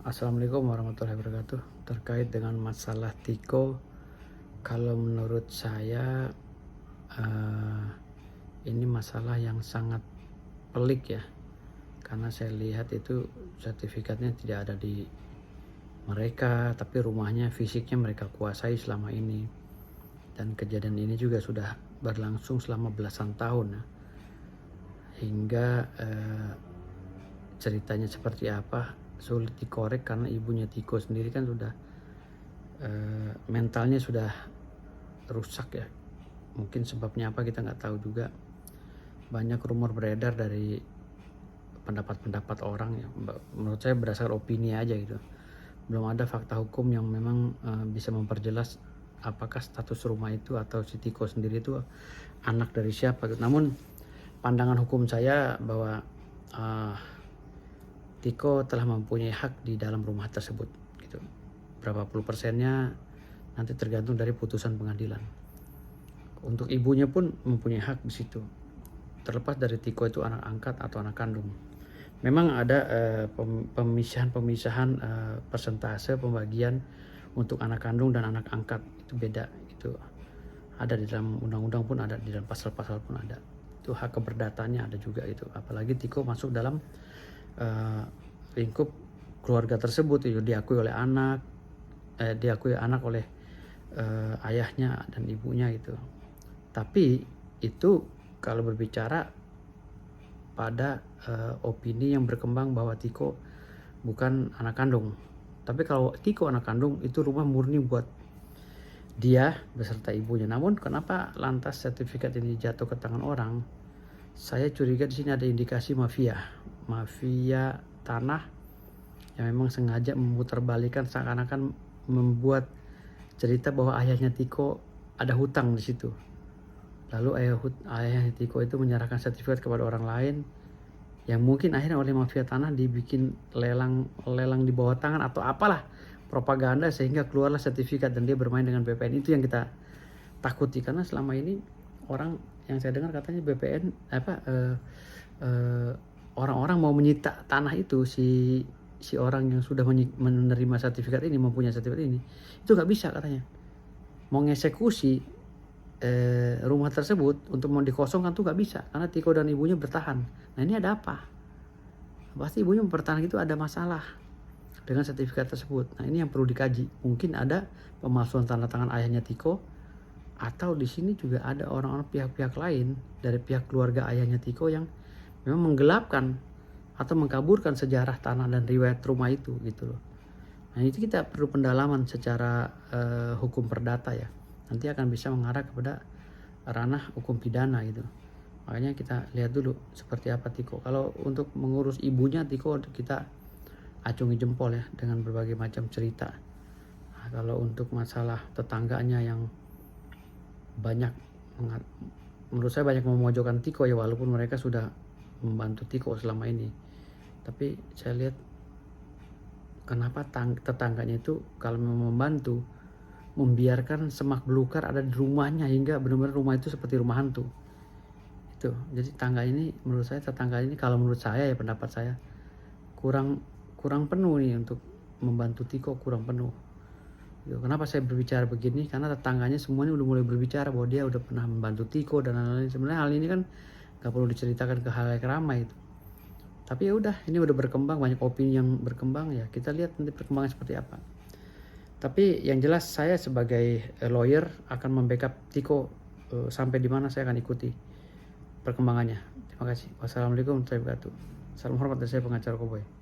Assalamualaikum warahmatullahi wabarakatuh. Terkait dengan masalah Tiko, kalau menurut saya ini masalah yang sangat pelik ya, karena saya lihat itu sertifikatnya tidak ada di mereka, tapi rumahnya fisiknya mereka kuasai selama ini, dan kejadian ini juga sudah berlangsung selama belasan tahun ya. Hingga ceritanya seperti apa sulit dikorek karena ibunya Tiko sendiri kan sudah mentalnya sudah rusak ya. Mungkin sebabnya apa kita nggak tahu juga. Banyak rumor beredar dari pendapat-pendapat orang ya. Menurut saya berdasarkan opini aja gitu. Belum ada fakta hukum yang memang bisa memperjelas apakah status rumah itu atau si Tiko sendiri itu anak dari siapa. Namun pandangan hukum saya bahwa Tiko telah mempunyai hak di dalam rumah tersebut gitu. Berapa puluh persennya nanti tergantung dari putusan pengadilan. Untuk ibunya pun mempunyai hak di situ. Terlepas dari Tiko itu anak angkat atau anak kandung. Memang ada pemisahan persentase pembagian untuk anak kandung dan anak angkat, itu beda. Itu ada di dalam undang-undang pun ada, di dalam pasal-pasal pun ada. Itu hak keperdataannya ada juga itu. Apalagi Tiko masuk dalam lingkup keluarga tersebut, itu diakui oleh anak, diakui anak oleh ayahnya dan ibunya gitu. Tapi itu kalau berbicara pada opini yang berkembang bahwa Tiko bukan anak kandung. Tapi kalau Tiko anak kandung, itu rumah murni buat dia beserta ibunya. Namun kenapa lantas sertifikat ini jatuh ke tangan orang? Saya curiga di sini ada indikasi mafia tanah yang memang sengaja memutarbalikkan, seakan-akan membuat cerita bahwa ayahnya Tiko ada hutang di situ. Lalu ayahnya Tiko itu menyerahkan sertifikat kepada orang lain, yang mungkin akhirnya oleh mafia tanah dibikin lelang di bawah tangan atau apalah propaganda, sehingga keluarlah sertifikat dan dia bermain dengan BPN. Itu yang kita takuti, karena selama ini orang yang saya dengar katanya BPN orang-orang mau menyita tanah itu, si orang yang sudah menerima sertifikat ini, mempunyai sertifikat ini, itu nggak bisa katanya. Mau ngeksekusi rumah tersebut untuk mau dikosongkan tuh nggak bisa, karena Tiko dan ibunya bertahan. Nah ini ada apa? Pasti ibunya mempertahankan, itu ada masalah dengan sertifikat tersebut. Nah ini yang perlu dikaji. Mungkin ada pemalsuan tanda tangan ayahnya Tiko, atau di sini juga ada orang-orang pihak-pihak lain dari pihak keluarga ayahnya Tiko yang memang menggelapkan atau mengkaburkan sejarah tanah dan riwayat rumah itu gitu loh. Nah itu kita perlu pendalaman secara hukum perdata ya. Nanti akan bisa mengarah kepada ranah hukum pidana gitu. Makanya kita lihat dulu seperti apa Tiko. Kalau untuk mengurus ibunya Tiko, kita acungi jempol ya dengan berbagai macam cerita. Nah, kalau untuk masalah tetangganya yang banyak, menurut saya banyak memojokkan Tiko ya, walaupun mereka sudah membantu Tiko selama ini. Tapi saya lihat kenapa tetangganya itu kalau memang membantu, membiarkan semak belukar ada di rumahnya, hingga benar-benar rumah itu seperti rumah hantu. Itu. Jadi tetangga ini kalau menurut saya ya, pendapat saya kurang penuh nih untuk membantu Tiko, kurang penuh. Kenapa saya berbicara begini? Karena tetangganya semuanya udah mulai berbicara bahwa dia udah pernah membantu Tiko dan lain-lain. Sebenarnya hal ini kan gak perlu diceritakan ke halayak ramai itu. Tapi ya udah, ini udah berkembang, banyak opini yang berkembang ya. Kita lihat nanti perkembangan seperti apa. Tapi yang jelas saya sebagai lawyer akan membackup Tiko sampai di mana saya akan ikuti perkembangannya. Terima kasih. Wassalamualaikum warahmatullahi wabarakatuh. Salam hormat dari saya, pengacara Koboy.